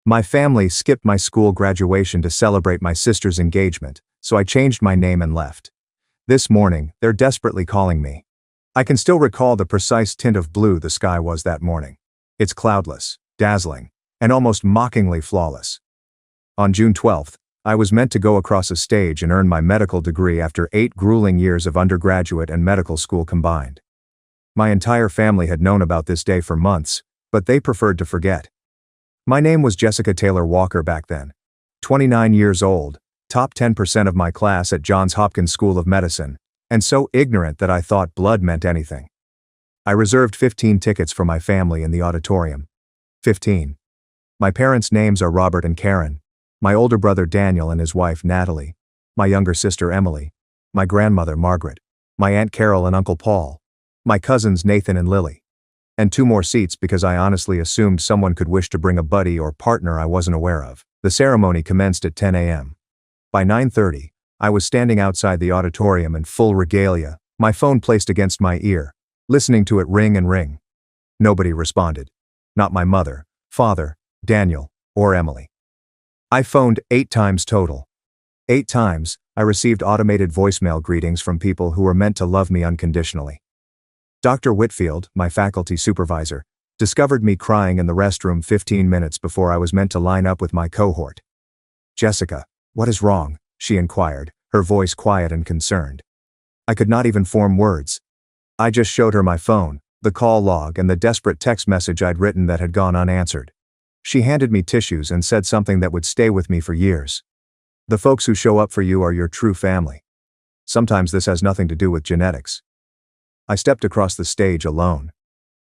My family skipped my school graduation to celebrate my sister's engagement, so I changed my name and left. This morning, they're desperately calling me. I can still recall the precise tint of blue the sky was that morning. It's cloudless, dazzling, and almost mockingly flawless. On June 12th, I was meant to go across a stage and earn my medical degree after 8 grueling years of undergraduate and medical school combined. My entire family had known about this day for months, but they preferred to forget. My name was Jessica Taylor Walker back then. 29 years old, top 10% of my class at Johns Hopkins School of Medicine, and so ignorant that I thought blood meant anything. I reserved 15 tickets for my family in the auditorium. 15. My parents' names are Robert and Karen, my older brother Daniel and his wife Natalie, my younger sister Emily, my grandmother Margaret, my Aunt Carol and Uncle Paul, my cousins Nathan and Lily, and 2 more seats because I honestly assumed someone could wish to bring a buddy or partner I wasn't aware of. The ceremony commenced at 10 a.m. By 9:30, I was standing outside the auditorium in full regalia, my phone placed against my ear, listening to it ring and ring. Nobody responded. Not my mother, father, Daniel, or Emily. I phoned 8 times total. 8 times, I received automated voicemail greetings from people who were meant to love me unconditionally. Dr. Whitfield, my faculty supervisor, discovered me crying in the restroom 15 minutes before I was meant to line up with my cohort. "Jessica, what is wrong?" she inquired, her voice quiet and concerned. I could not even form words. I just showed her my phone, the call log and the desperate text message I'd written that had gone unanswered. She handed me tissues and said something that would stay with me for years. "The folks who show up for you are your true family. Sometimes this has nothing to do with genetics." I stepped across the stage alone.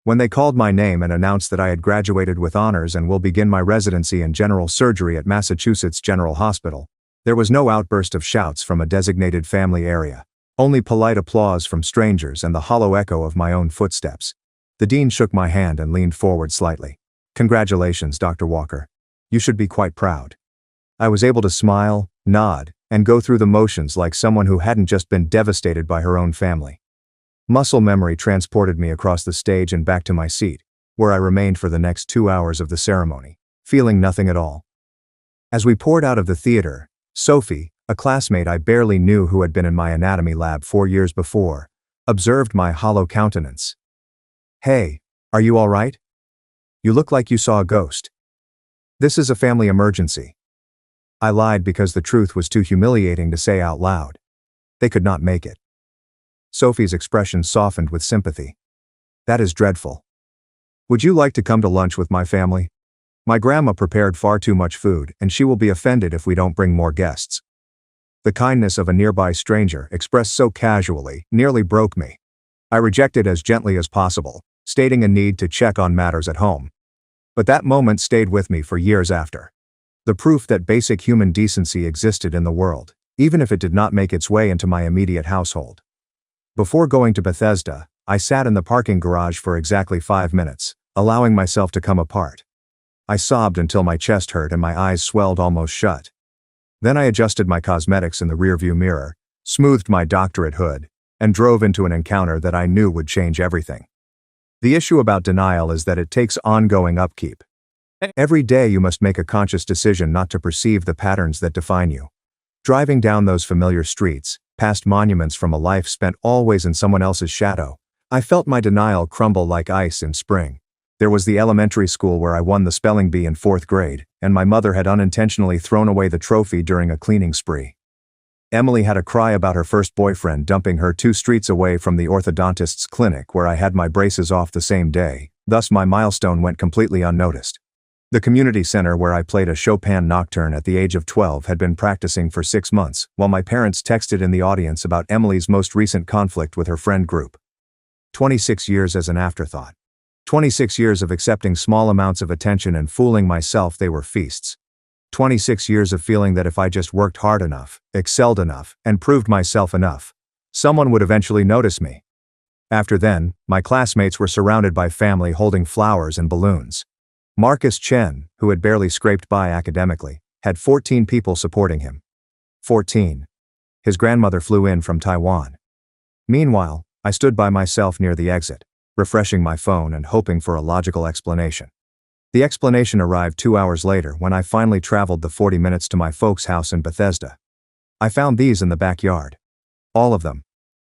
When they called my name and announced that I had graduated with honors and will begin my residency in general surgery at Massachusetts General Hospital, there was no outburst of shouts from a designated family area, only polite applause from strangers and the hollow echo of my own footsteps. The dean shook my hand and leaned forward slightly. "Congratulations, Dr. Walker. You should be quite proud." I was able to smile, nod, and go through the motions like someone who hadn't just been devastated by her own family. Muscle memory transported me across the stage and back to my seat, where I remained for the next 2 hours of the ceremony, feeling nothing at all. As we poured out of the theater, Sophie, a classmate I barely knew who had been in my anatomy lab 4 years before, observed my hollow countenance. "Hey, are you all right? You look like you saw a ghost. This is a family emergency." I lied because the truth was too humiliating to say out loud. They could not make it. Sophie's expression softened with sympathy. "That is dreadful. Would you like to come to lunch with my family? My grandma prepared far too much food, and she will be offended if we don't bring more guests." The kindness of a nearby stranger, expressed so casually, nearly broke me. I rejected as gently as possible, stating a need to check on matters at home. But that moment stayed with me for years after. The proof that basic human decency existed in the world, even if it did not make its way into my immediate household. Before going to Bethesda, I sat in the parking garage for exactly 5 minutes, allowing myself to come apart. I sobbed until my chest hurt and my eyes swelled almost shut. Then I adjusted my cosmetics in the rearview mirror, smoothed my doctorate hood, and drove into an encounter that I knew would change everything. The issue about denial is that it takes ongoing upkeep. Every day you must make a conscious decision not to perceive the patterns that define you. Driving down those familiar streets, past monuments from a life spent always in someone else's shadow, I felt my denial crumble like ice in spring. There was the elementary school where I won the spelling bee in 4th grade, and my mother had unintentionally thrown away the trophy during a cleaning spree. Emily had a cry about her first boyfriend dumping her 2 streets away from the orthodontist's clinic where I had my braces off the same day, thus my milestone went completely unnoticed. The community center where I played a Chopin nocturne at the age of 12 had been practicing for 6 months, while my parents texted in the audience about Emily's most recent conflict with her friend group. 26 years as an afterthought. 26 years of accepting small amounts of attention and fooling myself they were feasts. 26 years of feeling that if I just worked hard enough, excelled enough, and proved myself enough, someone would eventually notice me. After then, my classmates were surrounded by family holding flowers and balloons. Marcus Chen, who had barely scraped by academically, had 14 people supporting him. 14. His grandmother flew in from Taiwan. Meanwhile, I stood by myself near the exit, refreshing my phone and hoping for a logical explanation. The explanation arrived 2 hours later when I finally traveled the 40 minutes to my folks' house in Bethesda. I found these in the backyard. All of them.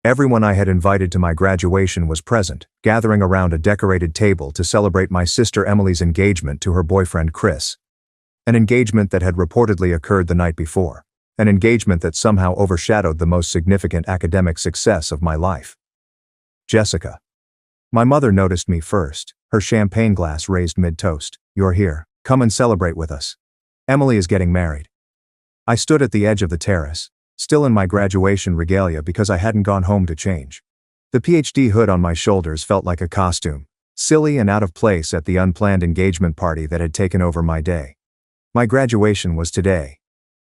Everyone I had invited to my graduation was present, gathering around a decorated table to celebrate my sister Emily's engagement to her boyfriend Chris. An engagement that had reportedly occurred the night before. An engagement that somehow overshadowed the most significant academic success of my life. Jessica. My mother noticed me first, her champagne glass raised mid-toast. "You're here. Come and celebrate with us. Emily is getting married." I stood at the edge of the terrace, still in my graduation regalia because I hadn't gone home to change. The PhD hood on my shoulders felt like a costume, silly and out of place at the unplanned engagement party that had taken over my day. My graduation was today.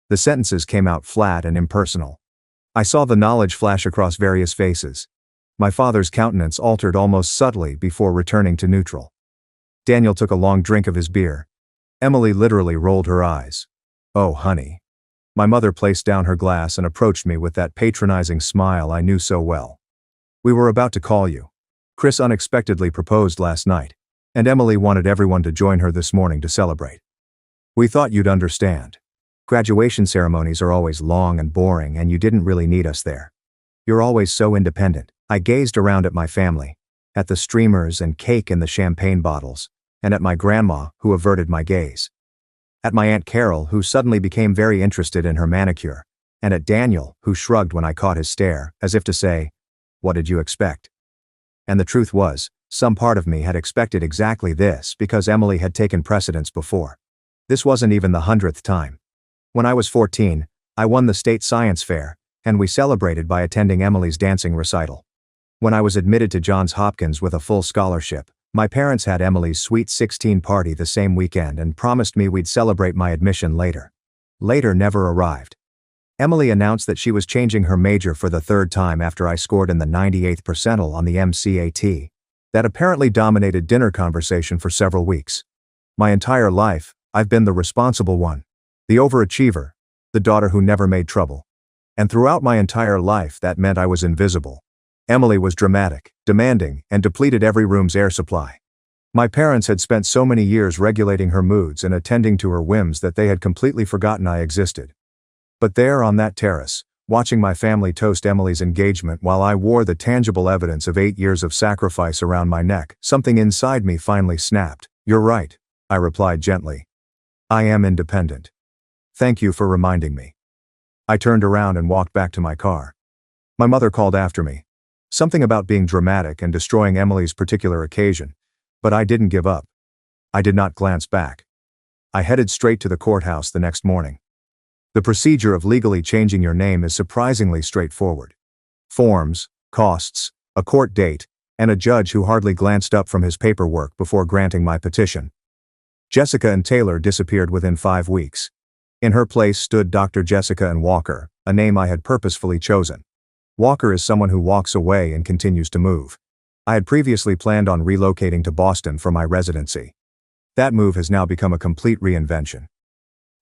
The sentences came out flat and impersonal. I saw the knowledge flash across various faces. My father's countenance altered almost subtly before returning to neutral. Daniel took a long drink of his beer. Emily literally rolled her eyes. "Oh, honey." My mother placed down her glass and approached me with that patronizing smile I knew so well. "We were about to call you. Chris unexpectedly proposed last night, and Emily wanted everyone to join her this morning to celebrate. We thought you'd understand. Graduation ceremonies are always long and boring, and you didn't really need us there. You're always so independent." I gazed around at my family, at the streamers and cake in the champagne bottles, and at my grandma, who averted my gaze. At my Aunt Carol, who suddenly became very interested in her manicure, and at Daniel, who shrugged when I caught his stare, as if to say, "What did you expect?" And the truth was, some part of me had expected exactly this because Emily had taken precedence before. This wasn't even the 100th time. When I was 14, I won the state science fair, and we celebrated by attending Emily's dancing recital. When I was admitted to Johns Hopkins with a full scholarship, my parents had Emily's Sweet 16 party the same weekend and promised me we'd celebrate my admission later. Later never arrived. Emily announced that she was changing her major for the third time after I scored in the 98th percentile on the MCAT. That apparently dominated dinner conversation for several weeks. My entire life, I've been the responsible one. The overachiever. The daughter who never made trouble. And throughout my entire life that meant I was invisible. Emily was dramatic, demanding, and depleted every room's air supply. My parents had spent so many years regulating her moods and attending to her whims that they had completely forgotten I existed. But there on that terrace, watching my family toast Emily's engagement while I wore the tangible evidence of 8 years of sacrifice around my neck, something inside me finally snapped. "You're right," I replied gently. "I am independent. Thank you for reminding me." I turned around and walked back to my car. My mother called after me. Something about being dramatic and destroying Emily's particular occasion, but I didn't give up. I did not glance back. I headed straight to the courthouse the next morning. The procedure of legally changing your name is surprisingly straightforward. Forms, costs, a court date, and a judge who hardly glanced up from his paperwork before granting my petition. Jessica and Taylor disappeared within 5 weeks. In her place stood Dr. Jessica and Walker, a name I had purposefully chosen. Walker is someone who walks away and continues to move. I had previously planned on relocating to Boston for my residency. That move has now become a complete reinvention.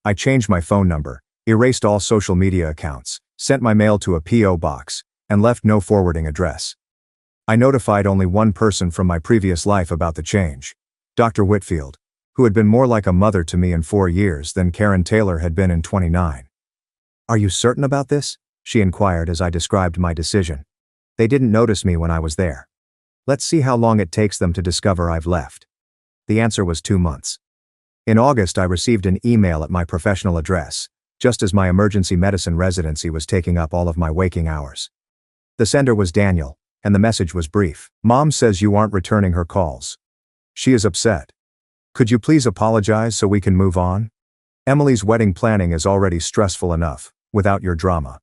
I changed my phone number, erased all social media accounts, sent my mail to a P.O. box, and left no forwarding address. I notified only one person from my previous life about the change, Dr. Whitfield, who had been more like a mother to me in 4 years than Karen Taylor had been in 29. "Are you certain about this?" she inquired as I described my decision. "They didn't notice me when I was there. Let's see how long it takes them to discover I've left." The answer was 2 months. In August, I received an email at my professional address, just as my emergency medicine residency was taking up all of my waking hours. The sender was Daniel, and the message was brief. "Mom says you aren't returning her calls. She is upset. Could you please apologize so we can move on? Emily's wedding planning is already stressful enough, without your drama."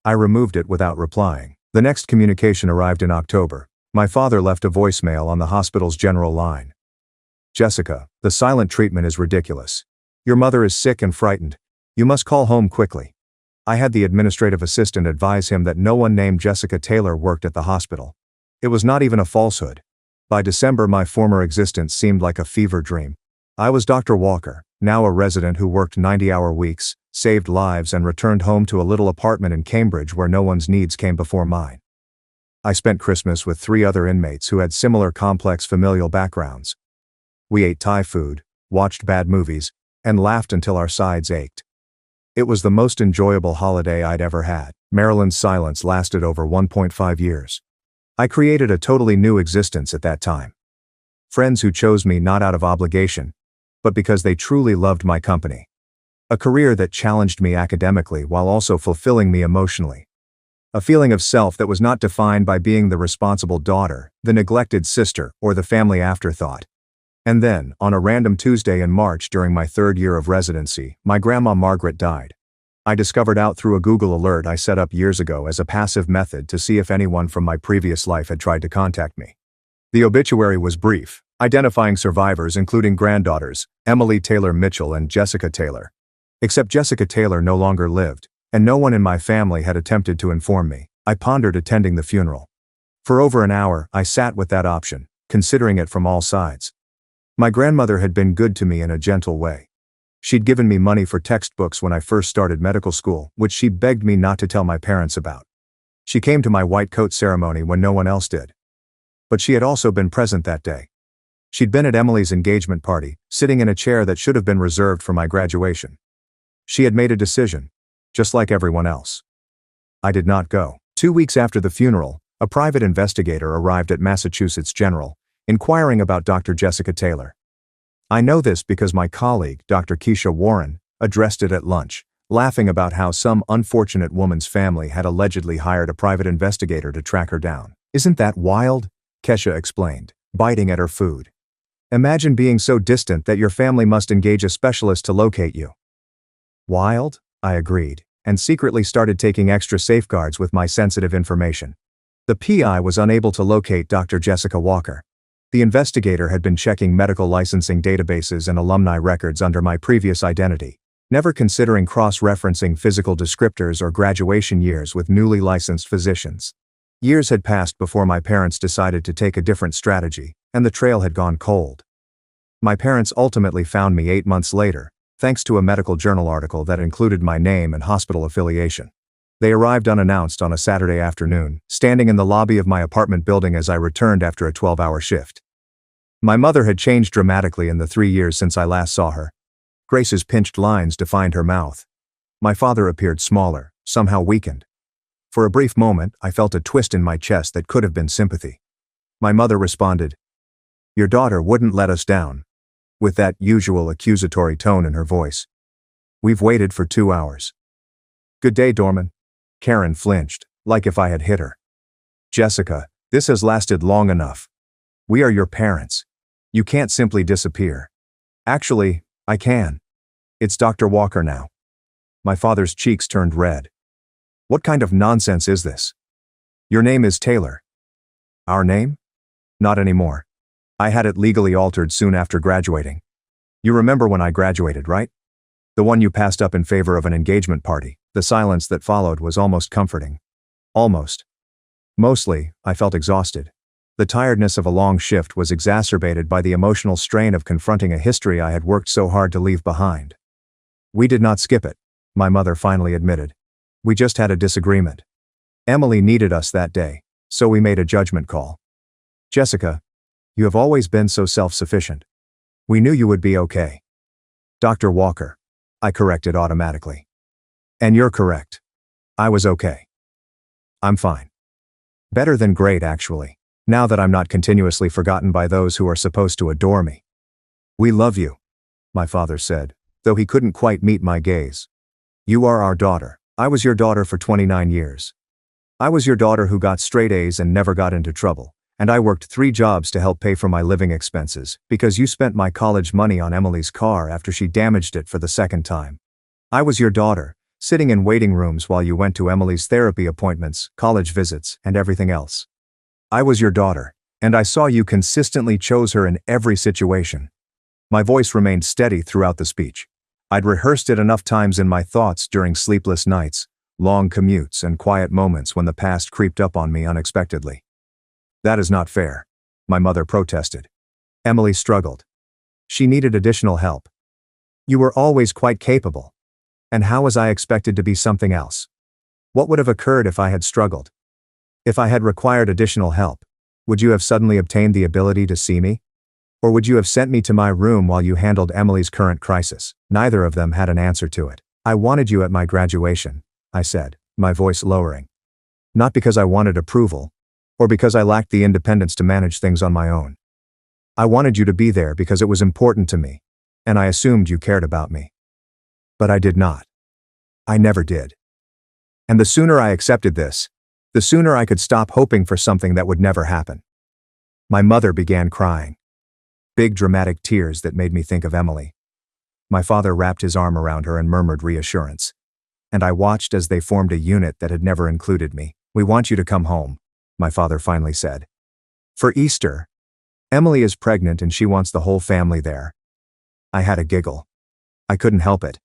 I removed it without replying. The next communication arrived in October. My father left a voicemail on the hospital's general line. "Jessica, the silent treatment is ridiculous. Your mother is sick and frightened. You must call home quickly." I had the administrative assistant advise him that no one named Jessica Taylor worked at the hospital. It was not even a falsehood. By December, my former existence seemed like a fever dream. I was Dr. Walker, now a resident who worked 90-hour weeks, saved lives, and returned home to a little apartment in Cambridge where no one's needs came before mine. I spent Christmas with 3 other inmates who had similar complex familial backgrounds. We ate Thai food, watched bad movies, and laughed until our sides ached. It was the most enjoyable holiday I'd ever had. Marilyn's silence lasted over 1.5 years. I created a totally new existence at that time. Friends who chose me not out of obligation, but because they truly loved my company. A career that challenged me academically while also fulfilling me emotionally. A feeling of self that was not defined by being the responsible daughter, the neglected sister, or the family afterthought. And then, on a random Tuesday in March during my 3rd year of residency, my grandma Margaret died. I discovered out through a Google alert I set up years ago as a passive method to see if anyone from my previous life had tried to contact me. The obituary was brief, identifying survivors including granddaughters, Emily Taylor Mitchell and Jessica Taylor. Except Jessica Taylor no longer lived, and no one in my family had attempted to inform me. I pondered attending the funeral. For over an hour, I sat with that option, considering it from all sides. My grandmother had been good to me in a gentle way. She'd given me money for textbooks when I first started medical school, which she begged me not to tell my parents about. She came to my white coat ceremony when no one else did. But she had also been present that day. She'd been at Emily's engagement party, sitting in a chair that should have been reserved for my graduation. She had made a decision, just like everyone else. I did not go. 2 weeks after the funeral, a private investigator arrived at Massachusetts General, inquiring about Dr. Jessica Taylor. I know this because my colleague, Dr. Keisha Warren, addressed it at lunch, laughing about how some unfortunate woman's family had allegedly hired a private investigator to track her down. Isn't that wild? Kesha explained, biting at her food. Imagine being so distant that your family must engage a specialist to locate you. Wild? I agreed, and secretly started taking extra safeguards with my sensitive information. The PI was unable to locate Dr. Jessica Walker. The investigator had been checking medical licensing databases and alumni records under my previous identity, never considering cross-referencing physical descriptors or graduation years with newly licensed physicians. Years had passed before my parents decided to take a different strategy, and the trail had gone cold. My parents ultimately found me 8 months later, thanks to a medical journal article that included my name and hospital affiliation. They arrived unannounced on a Saturday afternoon, standing in the lobby of my apartment building as I returned after a 12-hour shift. My mother had changed dramatically in the 3 years since I last saw her. Grace's pinched lines defined her mouth. My father appeared smaller, somehow weakened. For a brief moment, I felt a twist in my chest that could have been sympathy. My mother responded, "Your daughter wouldn't let us down," with that usual accusatory tone in her voice. "We've waited for 2 hours." "Good day, Dorman." Karen flinched, like if I had hit her. "Jessica, this has lasted long enough. We are your parents. You can't simply disappear." "Actually, I can. It's Dr. Walker now." My father's cheeks turned red. "What kind of nonsense is this? Your name is Taylor." "Our name? Not anymore. I had it legally altered soon after graduating. You remember when I graduated, right? The one you passed up in favor of an engagement party." The silence that followed was almost comforting. Almost. Mostly, I felt exhausted. The tiredness of a long shift was exacerbated by the emotional strain of confronting a history I had worked so hard to leave behind. "We did not skip it," my mother finally admitted. "We just had a disagreement. Emily needed us that day, so we made a judgment call. Jessica, you have always been so self-sufficient. We knew you would be okay." "Dr. Walker," I corrected automatically. "And you're correct. I was okay. I'm fine. Better than great, actually, now that I'm not continuously forgotten by those who are supposed to adore me." "We love you," my father said, though he couldn't quite meet my gaze. "You are our daughter. I was your daughter for 29 years. I was your daughter who got straight A's and never got into trouble, and I worked 3 jobs to help pay for my living expenses because you spent my college money on Emily's car after she damaged it for the 2nd time. I was your daughter, sitting in waiting rooms while you went to Emily's therapy appointments, college visits, and everything else. I was your daughter, and I saw you consistently chose her in every situation." My voice remained steady throughout the speech. I'd rehearsed it enough times in my thoughts during sleepless nights, long commutes, and quiet moments when the past creeped up on me unexpectedly. "That is not fair," my mother protested. "Emily struggled. She needed additional help. You were always quite capable. And how was I expected to be something else? What would have occurred if I had struggled? If I had required additional help, would you have suddenly obtained the ability to see me? Or would you have sent me to my room while you handled Emily's current crisis? Neither of them had an answer to it. I wanted you at my graduation, I said, my voice lowering. Not because I wanted approval, or because I lacked the independence to manage things on my own. I wanted you to be there because it was important to me, and I assumed you cared about me. But I did not. I never did. And the sooner I accepted this, the sooner I could stop hoping for something that would never happen. My mother began crying. Big dramatic tears that made me think of Emily. My father wrapped his arm around her and murmured reassurance. And I watched as they formed a unit that had never included me. We want you to come home, my father finally said. For Easter. Emily is pregnant and she wants the whole family there. I had a giggle. I couldn't help it.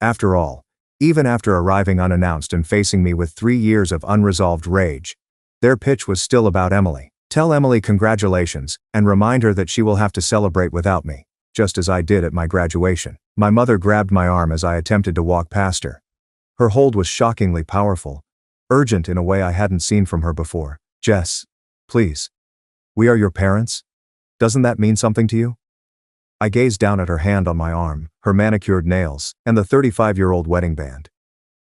After all, even after arriving unannounced and facing me with 3 years of unresolved rage, their pitch was still about Emily. Tell Emily congratulations, and remind her that she will have to celebrate without me, just as I did at my graduation. My mother grabbed my arm as I attempted to walk past her. Her hold was shockingly powerful, urgent in a way I hadn't seen from her before. Jess, please. We are your parents? Doesn't that mean something to you? I gazed down at her hand on my arm, her manicured nails, and the 35-year-old wedding band.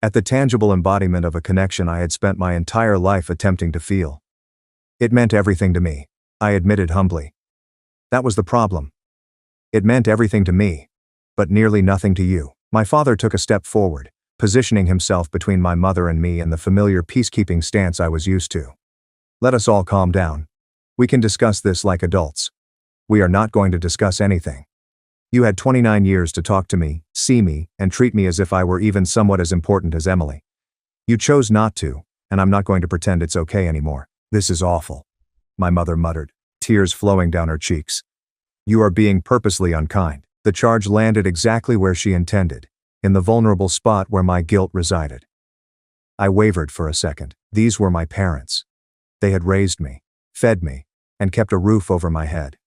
At the tangible embodiment of a connection I had spent my entire life attempting to feel. It meant everything to me, I admitted humbly. That was the problem. It meant everything to me, but nearly nothing to you. My father took a step forward, positioning himself between my mother and me in the familiar peacekeeping stance I was used to. Let us all calm down. We can discuss this like adults. We are not going to discuss anything. You had 29 years to talk to me, see me, and treat me as if I were even somewhat as important as Emily. You chose not to, and I'm not going to pretend it's okay anymore. This is awful, my mother muttered, tears flowing down her cheeks. You are being purposely unkind. The charge landed exactly where she intended, in the vulnerable spot where my guilt resided. I wavered for a second. These were my parents. They had raised me, fed me, and kept a roof over my head.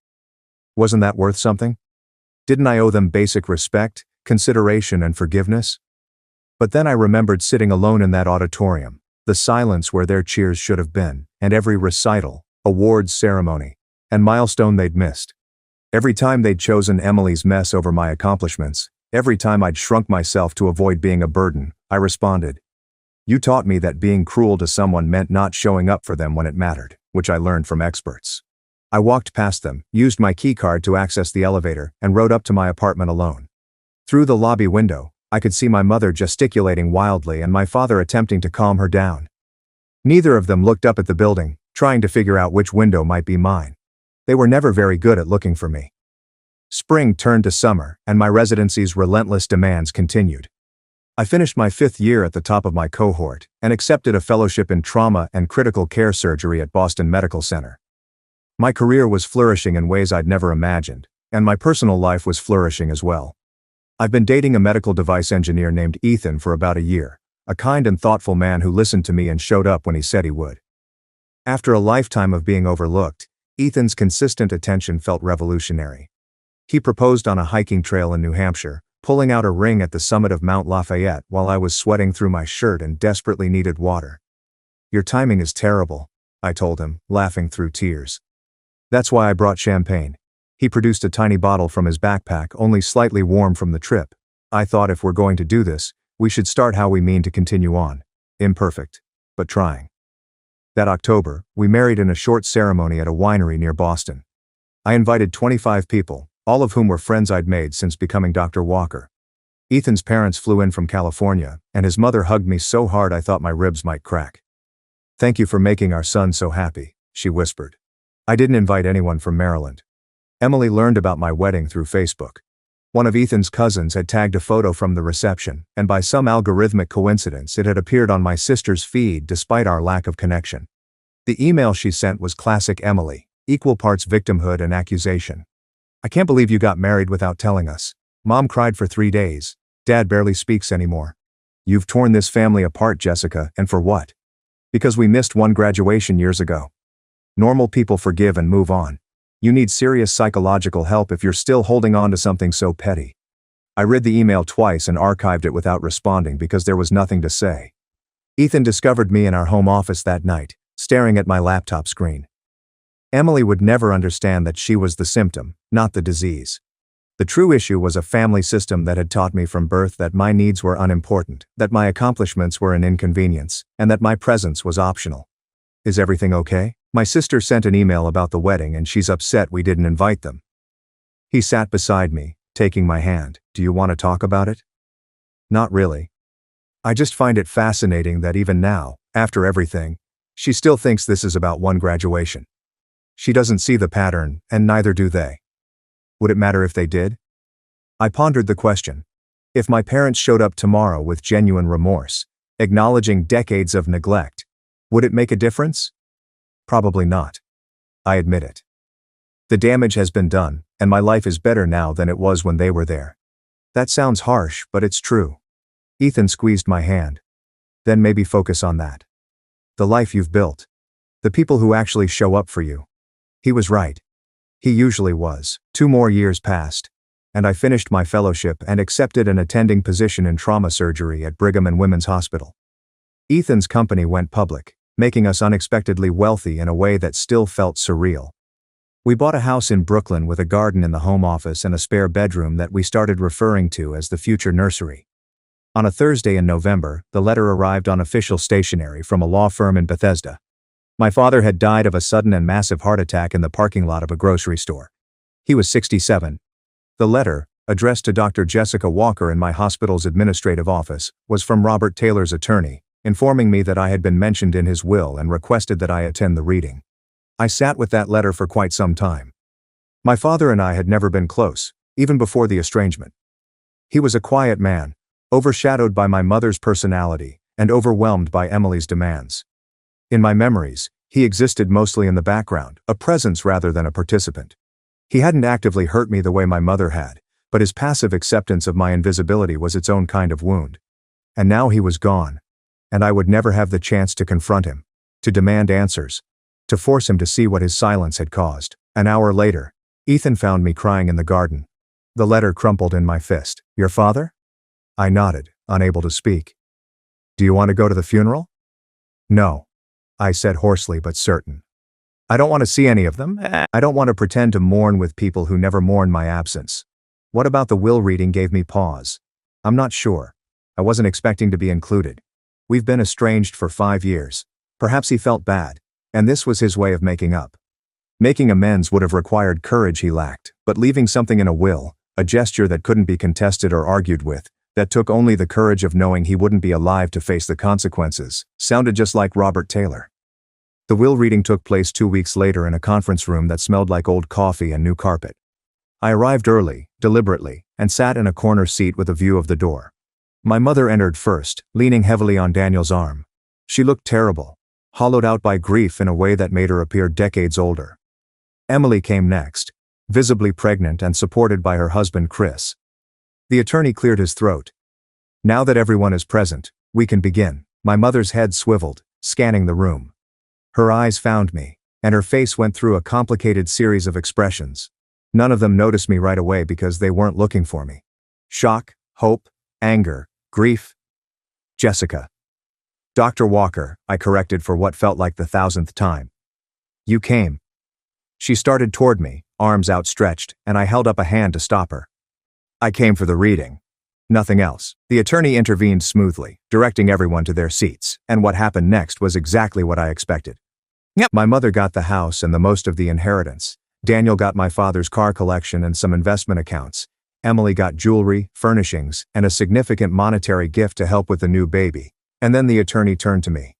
Wasn't that worth something? Didn't I owe them basic respect, consideration, and forgiveness? But then I remembered sitting alone in that auditorium, the silence where their cheers should have been, and every recital, awards ceremony, and milestone they'd missed. Every time they'd chosen Emily's mess over my accomplishments, every time I'd shrunk myself to avoid being a burden, I responded. You taught me that being cruel to someone meant not showing up for them when it mattered, which I learned from experts. I walked past them, used my keycard to access the elevator, and rode up to my apartment alone. Through the lobby window, I could see my mother gesticulating wildly and my father attempting to calm her down. Neither of them looked up at the building, trying to figure out which window might be mine. They were never very good at looking for me. Spring turned to summer, and my residency's relentless demands continued. I finished my 5th year at the top of my cohort and accepted a fellowship in trauma and critical care surgery at Boston Medical Center. My career was flourishing in ways I'd never imagined, and my personal life was flourishing as well. I've been dating a medical device engineer named Ethan for about a year, a kind and thoughtful man who listened to me and showed up when he said he would. After a lifetime of being overlooked, Ethan's consistent attention felt revolutionary. He proposed on a hiking trail in New Hampshire, pulling out a ring at the summit of Mount Lafayette while I was sweating through my shirt and desperately needed water. Your timing is terrible, I told him, laughing through tears. That's why I brought champagne. He produced a tiny bottle from his backpack, only slightly warm from the trip. I thought if we're going to do this, we should start how we mean to continue on. Imperfect, but trying. That October, we married in a short ceremony at a winery near Boston. I invited 25 people, all of whom were friends I'd made since becoming Dr. Walker. Ethan's parents flew in from California, and his mother hugged me so hard I thought my ribs might crack. Thank you for making our son so happy, she whispered. I didn't invite anyone from Maryland. Emily learned about my wedding through Facebook. One of Ethan's cousins had tagged a photo from the reception, and by some algorithmic coincidence it had appeared on my sister's feed despite our lack of connection. The email she sent was classic Emily, equal parts victimhood and accusation. I can't believe you got married without telling us. Mom cried for 3 days. Dad barely speaks anymore. You've torn this family apart, Jessica, and for what? Because we missed one graduation years ago. Normal people forgive and move on. You need serious psychological help if you're still holding on to something so petty. I read the email twice and archived it without responding because there was nothing to say. Ethan discovered me in our home office that night, staring at my laptop screen. Emily would never understand that she was the symptom, not the disease. The true issue was a family system that had taught me from birth that my needs were unimportant, that my accomplishments were an inconvenience, and that my presence was optional. Is everything okay? My sister sent an email about the wedding and she's upset we didn't invite them. He sat beside me, taking my hand. Do you want to talk about it? Not really. I just find it fascinating that even now, after everything, she still thinks this is about one graduation. She doesn't see the pattern, and neither do they. Would it matter if they did? I pondered the question. If my parents showed up tomorrow with genuine remorse, acknowledging decades of neglect, would it make a difference? Probably not. I admit it. The damage has been done, and my life is better now than it was when they were there. That sounds harsh, but it's true. Ethan squeezed my hand. Then maybe focus on that. The life you've built. The people who actually show up for you. He was right. He usually was. 2 more years passed, and I finished my fellowship and accepted an attending position in trauma surgery at Brigham and Women's Hospital. Ethan's company went public, making us unexpectedly wealthy in a way that still felt surreal. We bought a house in Brooklyn with a garden in the home office and a spare bedroom that we started referring to as the future nursery. On a Thursday in November, the letter arrived on official stationery from a law firm in Bethesda. My father had died of a sudden and massive heart attack in the parking lot of a grocery store. He was 67. The letter, addressed to Dr. Jessica Walker in my hospital's administrative office, was from Robert Taylor's attorney, informing me that I had been mentioned in his will and requested that I attend the reading. I sat with that letter for quite some time. My father and I had never been close, even before the estrangement. He was a quiet man, overshadowed by my mother's personality and overwhelmed by Emily's demands. In my memories, he existed mostly in the background, a presence rather than a participant. He hadn't actively hurt me the way my mother had, but his passive acceptance of my invisibility was its own kind of wound. And now he was gone, and I would never have the chance to confront him, to demand answers, to force him to see what his silence had caused. An hour later, Ethan found me crying in the garden. The letter crumpled in my fist. Your father? I nodded, unable to speak. Do you want to go to the funeral? No, I said hoarsely but certain. I don't want to see any of them. I don't want to pretend to mourn with people who never mourn my absence. What about the will reading gave me pause. I'm not sure. I wasn't expecting to be included. We've been estranged for 5 years. Perhaps he felt bad, and this was his way of making up. Making amends would have required courage he lacked, but leaving something in a will, a gesture that couldn't be contested or argued with, that took only the courage of knowing he wouldn't be alive to face the consequences, sounded just like Robert Taylor. The will reading took place 2 weeks later in a conference room that smelled like old coffee and new carpet. I arrived early, deliberately, and sat in a corner seat with a view of the door. My mother entered first, leaning heavily on Daniel's arm. She looked terrible, hollowed out by grief in a way that made her appear decades older. Emily came next, visibly pregnant and supported by her husband Chris. The attorney cleared his throat. Now that everyone is present, we can begin. My mother's head swiveled, scanning the room. Her eyes found me, and her face went through a complicated series of expressions. None of them noticed me right away because they weren't looking for me. Shock, hope, anger, grief. Jessica. Dr. Walker, I corrected for what felt like the 1,000th time. You came. She started toward me, arms outstretched, and I held up a hand to stop her. I came for the reading. Nothing else. The attorney intervened smoothly, directing everyone to their seats, and what happened next was exactly what I expected. Yep. My mother got the house and the most of the inheritance. Daniel got my father's car collection and some investment accounts. Emily got jewelry, furnishings, and a significant monetary gift to help with the new baby. And then the attorney turned to me.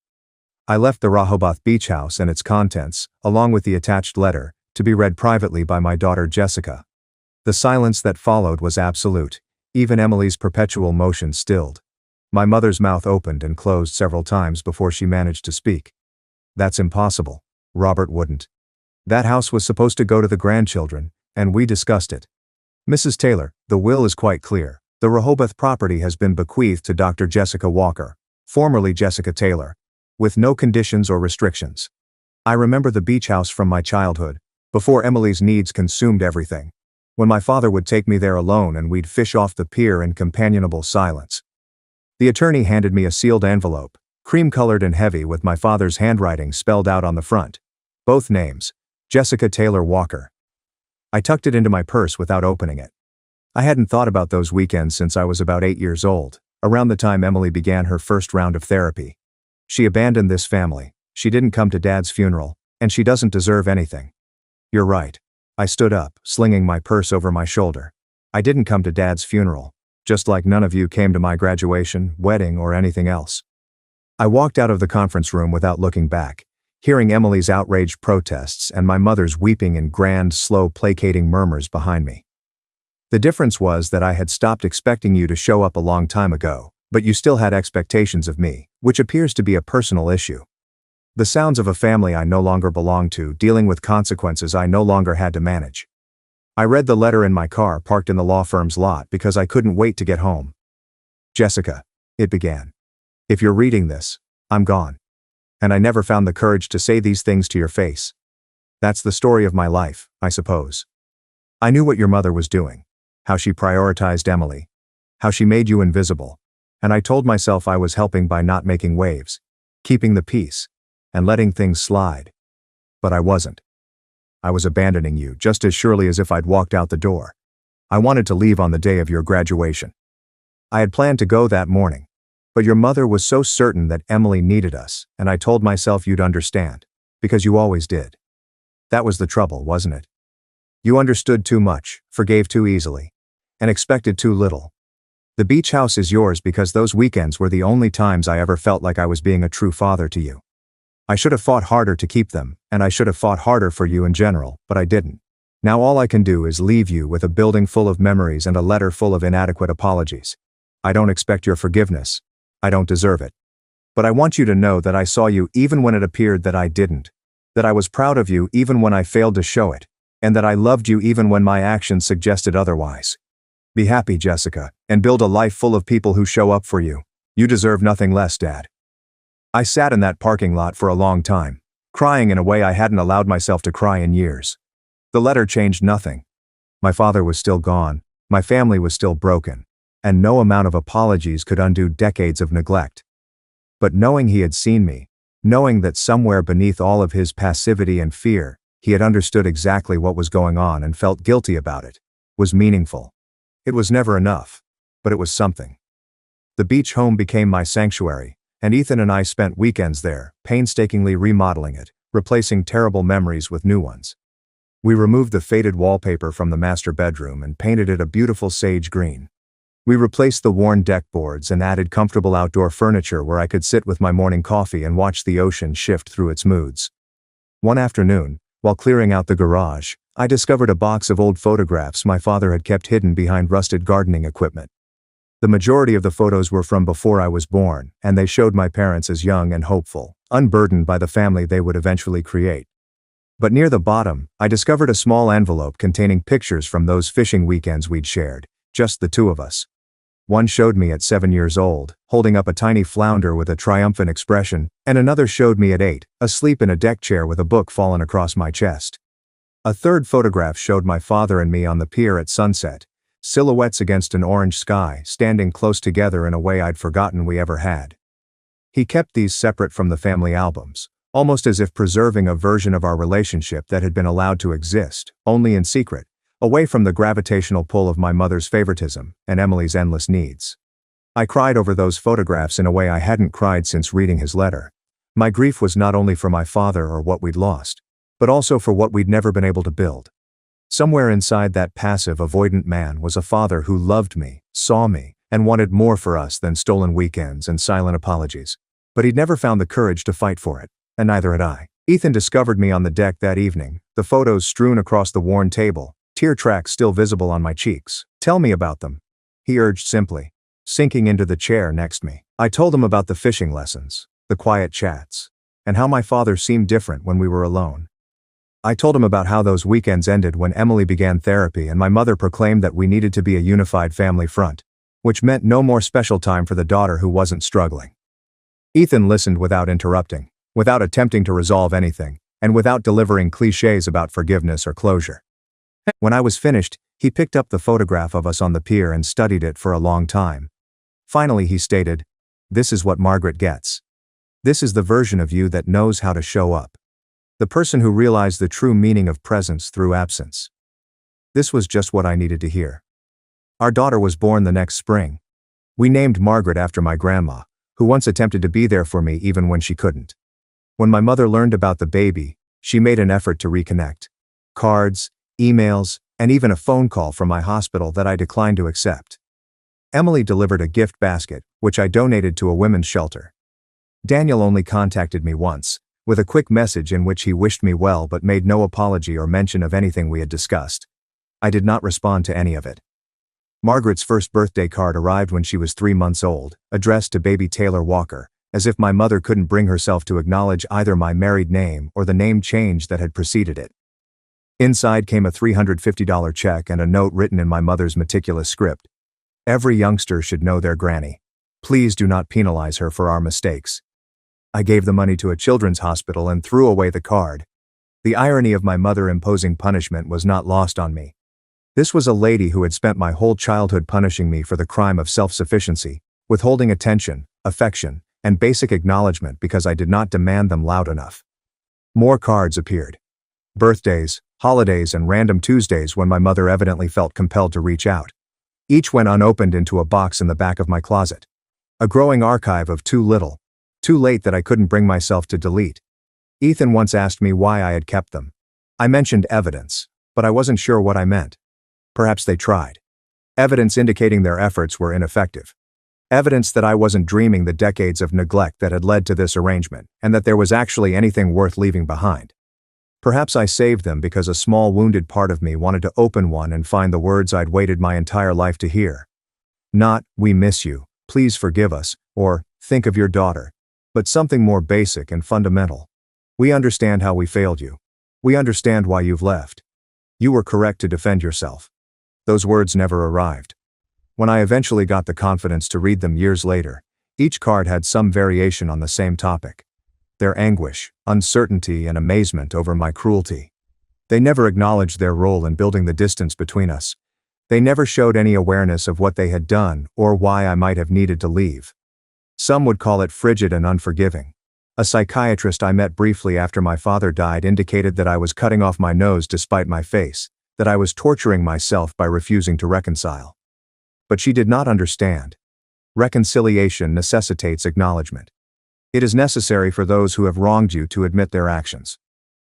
I left the Rehoboth Beach house and its contents, along with the attached letter, to be read privately by my daughter Jessica. The silence that followed was absolute. Even Emily's perpetual motion stilled. My mother's mouth opened and closed several times before she managed to speak. That's impossible. Robert wouldn't. That house was supposed to go to the grandchildren, and we discussed it. Mrs. Taylor, the will is quite clear. The Rehoboth property has been bequeathed to Dr. Jessica Walker, formerly Jessica Taylor, with no conditions or restrictions. I remember the beach house from my childhood, before Emily's needs consumed everything. When my father would take me there alone and we'd fish off the pier in companionable silence. The attorney handed me a sealed envelope, cream-colored and heavy with my father's handwriting spelled out on the front. Both names, Jessica Taylor Walker. I tucked it into my purse without opening it. I hadn't thought about those weekends since I was about 8 years old, around the time Emily began her first round of therapy. She abandoned this family, she didn't come to Dad's funeral, and she doesn't deserve anything. You're right. I stood up, slinging my purse over my shoulder. I didn't come to Dad's funeral, just like none of you came to my graduation, wedding, or anything else. I walked out of the conference room without looking back, hearing Emily's outraged protests and my mother's weeping in grand, slow, placating murmurs behind me. The difference was that I had stopped expecting you to show up a long time ago, but you still had expectations of me, which appears to be a personal issue. The sounds of a family I no longer belonged to, dealing with consequences I no longer had to manage. I read the letter in my car parked in the law firm's lot because I couldn't wait to get home. Jessica, it began. If you're reading this, I'm gone. And I never found the courage to say these things to your face. That's the story of my life, I suppose. I knew what your mother was doing, how she prioritized Emily, how she made you invisible, and I told myself I was helping by not making waves, keeping the peace, and letting things slide. But I wasn't. I was abandoning you just as surely as if I'd walked out the door. I wanted to leave on the day of your graduation. I had planned to go that morning, but your mother was so certain that Emily needed us, and I told myself you'd understand, because you always did. That was the trouble, wasn't it? You understood too much, forgave too easily, and expected too little. The beach house is yours because those weekends were the only times I ever felt like I was being a true father to you. I should have fought harder to keep them, and I should have fought harder for you in general, but I didn't. Now all I can do is leave you with a building full of memories and a letter full of inadequate apologies. I don't expect your forgiveness. I don't deserve it. But I want you to know that I saw you even when it appeared that I didn't, that I was proud of you even when I failed to show it, and that I loved you even when my actions suggested otherwise. Be happy, Jessica, and build a life full of people who show up for you. You deserve nothing less, Dad. I sat in that parking lot for a long time, crying in a way I hadn't allowed myself to cry in years. The letter changed nothing. My father was still gone, my family was still broken, and no amount of apologies could undo decades of neglect. But knowing he had seen me, knowing that somewhere beneath all of his passivity and fear, he had understood exactly what was going on and felt guilty about it, was meaningful. It was never enough, but it was something. The beach home became my sanctuary, and Ethan and I spent weekends there, painstakingly remodeling it, replacing terrible memories with new ones. We removed the faded wallpaper from the master bedroom and painted it a beautiful sage green. We replaced the worn deck boards and added comfortable outdoor furniture where I could sit with my morning coffee and watch the ocean shift through its moods. One afternoon, while clearing out the garage, I discovered a box of old photographs my father had kept hidden behind rusted gardening equipment. The majority of the photos were from before I was born, and they showed my parents as young and hopeful, unburdened by the family they would eventually create. But near the bottom, I discovered a small envelope containing pictures from those fishing weekends we'd shared, just the two of us. One showed me at 7 years old, holding up a tiny flounder with a triumphant expression, and another showed me at 8, asleep in a deck chair with a book fallen across my chest. A third photograph showed my father and me on the pier at sunset, silhouettes against an orange sky, standing close together in a way I'd forgotten we ever had. He kept these separate from the family albums, almost as if preserving a version of our relationship that had been allowed to exist, only in secret, away from the gravitational pull of my mother's favoritism and Emily's endless needs. I cried over those photographs in a way I hadn't cried since reading his letter. My grief was not only for my father or what we'd lost, but also for what we'd never been able to build. Somewhere inside that passive, avoidant man was a father who loved me, saw me, and wanted more for us than stolen weekends and silent apologies. But he'd never found the courage to fight for it, and neither had I. Ethan discovered me on the deck that evening, the photos strewn across the worn table, tear tracks still visible on my cheeks. Tell me about them, he urged simply, sinking into the chair next me. I told him about the fishing lessons, the quiet chats, and how my father seemed different when we were alone. I told him about how those weekends ended when Emily began therapy and my mother proclaimed that we needed to be a unified family front, which meant no more special time for the daughter who wasn't struggling. Ethan listened without interrupting, without attempting to resolve anything, and without delivering cliches about forgiveness or closure. When I was finished, he picked up the photograph of us on the pier and studied it for a long time. Finally he stated, "This is what Margaret gets. This is the version of you that knows how to show up. The person who realized the true meaning of presence through absence. This was just what I needed to hear. Our daughter was born the next spring. We named Margaret after my grandma, who once attempted to be there for me even when she couldn't. When my mother learned about the baby, she made an effort to reconnect. Cards, emails, and even a phone call from my hospital that I declined to accept. Emily delivered a gift basket, which I donated to a women's shelter. Daniel only contacted me once, with a quick message in which he wished me well but made no apology or mention of anything we had discussed. I did not respond to any of it. Margaret's first birthday card arrived when she was 3 months old, addressed to baby Taylor Walker, as if my mother couldn't bring herself to acknowledge either my married name or the name change that had preceded it. Inside came a $350 check and a note written in my mother's meticulous script. Every youngster should know their granny. Please do not penalize her for our mistakes. I gave the money to a children's hospital and threw away the card. The irony of my mother imposing punishment was not lost on me. This was a lady who had spent my whole childhood punishing me for the crime of self-sufficiency, withholding attention, affection, and basic acknowledgement because I did not demand them loud enough. More cards appeared. Birthdays, holidays, and random Tuesdays when my mother evidently felt compelled to reach out. Each went unopened into a box in the back of my closet. A growing archive of too little, too late that I couldn't bring myself to delete. Ethan once asked me why I had kept them. I mentioned evidence, but I wasn't sure what I meant. Perhaps they tried. Evidence indicating their efforts were ineffective. Evidence that I wasn't dreaming the decades of neglect that had led to this arrangement, and that there was actually anything worth leaving behind. Perhaps I saved them because a small wounded part of me wanted to open one and find the words I'd waited my entire life to hear. Not, "We miss you, please forgive us," or, "Think of your daughter," but something more basic and fundamental. "We understand how we failed you. We understand why you've left. You were correct to defend yourself." Those words never arrived. When I eventually got the confidence to read them years later, each card had some variation on the same topic. Their anguish, uncertainty, and amazement over my cruelty. They never acknowledged their role in building the distance between us. They never showed any awareness of what they had done or why I might have needed to leave. Some would call it frigid and unforgiving. A psychiatrist I met briefly after my father died indicated that I was cutting off my nose to spite my face, that I was torturing myself by refusing to reconcile. But she did not understand. Reconciliation necessitates acknowledgement. It is necessary for those who have wronged you to admit their actions.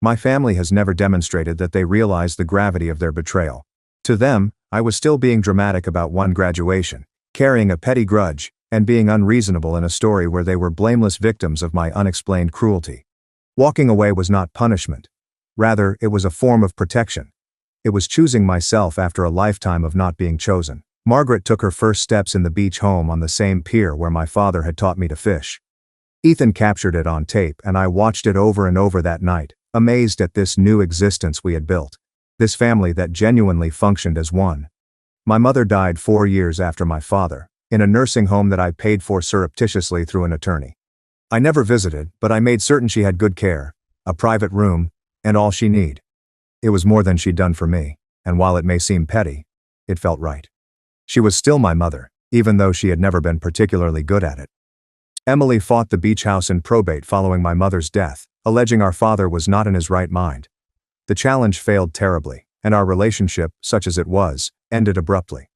My family has never demonstrated that they realize the gravity of their betrayal. To them, I was still being dramatic about one graduation, carrying a petty grudge, and being unreasonable in a story where they were blameless victims of my unexplained cruelty. Walking away was not punishment. Rather, it was a form of protection. It was choosing myself after a lifetime of not being chosen. Margaret took her first steps in the beach home on the same pier where my father had taught me to fish. Ethan captured it on tape and I watched it over and over that night, amazed at this new existence we had built. This family that genuinely functioned as one. My mother died 4 years after my father, in a nursing home that I paid for surreptitiously through an attorney. I never visited, but I made certain she had good care, a private room, and all she needed. It was more than she'd done for me, and while it may seem petty, it felt right. She was still my mother, even though she had never been particularly good at it. Emily fought the beach house in probate following my mother's death, alleging our father was not in his right mind. The challenge failed terribly, and our relationship, such as it was, ended abruptly.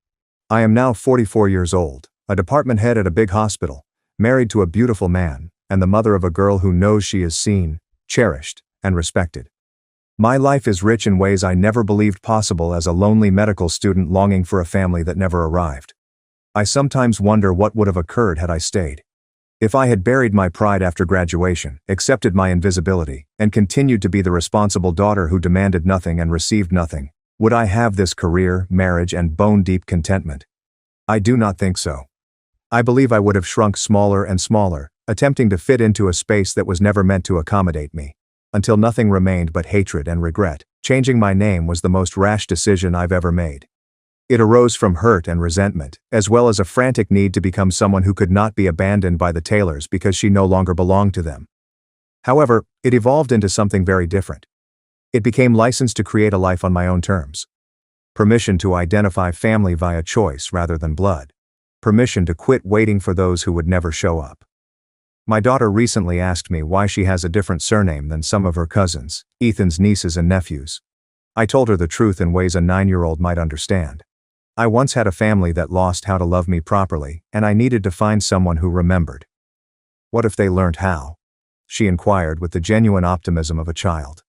I am now 44 years old, a department head at a big hospital, married to a beautiful man, and the mother of a girl who knows she is seen, cherished, and respected. My life is rich in ways I never believed possible as a lonely medical student longing for a family that never arrived. I sometimes wonder what would have occurred had I stayed. If I had buried my pride after graduation, accepted my invisibility, and continued to be the responsible daughter who demanded nothing and received nothing, would I have this career, marriage, and bone-deep contentment? I do not think so. I believe I would have shrunk smaller and smaller, attempting to fit into a space that was never meant to accommodate me, until nothing remained but hatred and regret. Changing my name was the most rash decision I've ever made. It arose from hurt and resentment, as well as a frantic need to become someone who could not be abandoned by the Taylors because she no longer belonged to them. However, it evolved into something very different. It became licensed to create a life on my own terms. Permission to identify family via choice rather than blood. Permission to quit waiting for those who would never show up. My daughter recently asked me why she has a different surname than some of her cousins, Ethan's nieces and nephews. I told her the truth in ways a 9-year-old might understand. I once had a family that lost how to love me properly, and I needed to find someone who remembered. What if they learned how? She inquired with the genuine optimism of a child.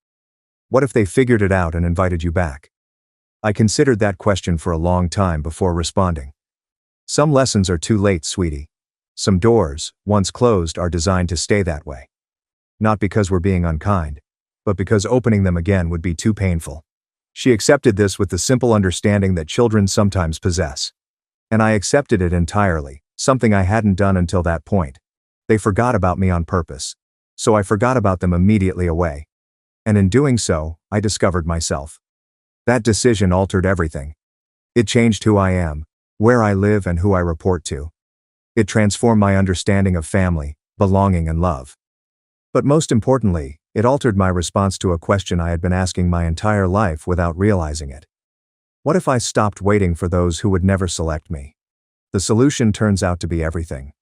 What if they figured it out and invited you back? I considered that question for a long time before responding. Some lessons are too late, sweetie. Some doors, once closed, are designed to stay that way. Not because we're being unkind, but because opening them again would be too painful. She accepted this with the simple understanding that children sometimes possess. And I accepted it entirely, something I hadn't done until that point. They forgot about me on purpose. So I forgot about them immediately away. And in doing so, I discovered myself. That decision altered everything. It changed who I am, where I live, and who I report to. It transformed my understanding of family, belonging, and love. But most importantly, it altered my response to a question I had been asking my entire life without realizing it. What if I stopped waiting for those who would never select me? The solution turns out to be everything.